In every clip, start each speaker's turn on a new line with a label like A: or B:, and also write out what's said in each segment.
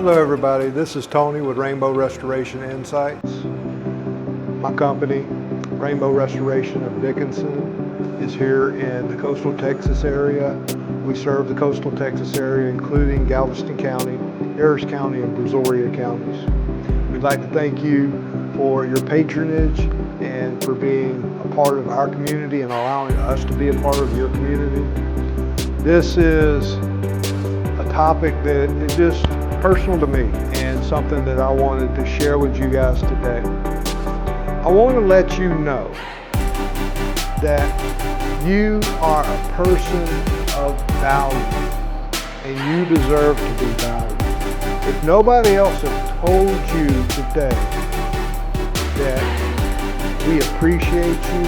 A: Hello everybody, this is Tony with Rainbow Restoration Insights. My company, Rainbow Restoration of Dickinson, is here in the coastal Texas area. We serve the coastal Texas area including Galveston County, Harris County, and Brazoria counties. We'd like to thank you for your patronage and for being a part of our community and allowing us to be a part of your community. This is a topic that is just personal to me and something that I wanted to share with you guys today. I want to let you know that you are a person of value and you deserve to be valued. If nobody else has told you today that we appreciate you,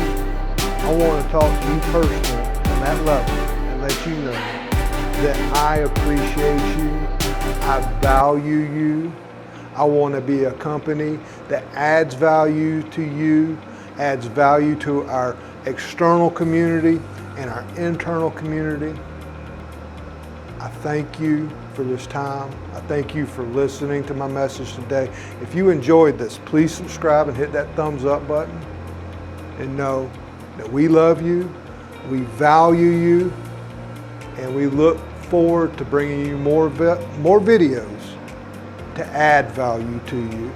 A: I want to talk to you personally on that level and let you know that I appreciate you. I value you. I want to be a company that adds value to you, adds value to our external community and our internal community. I thank you for this time. I thank you for listening to my message today. If you enjoyed this, please subscribe and hit that thumbs up button and know that we love you, we value you, and we look forward to bringing you more videos to add value to you.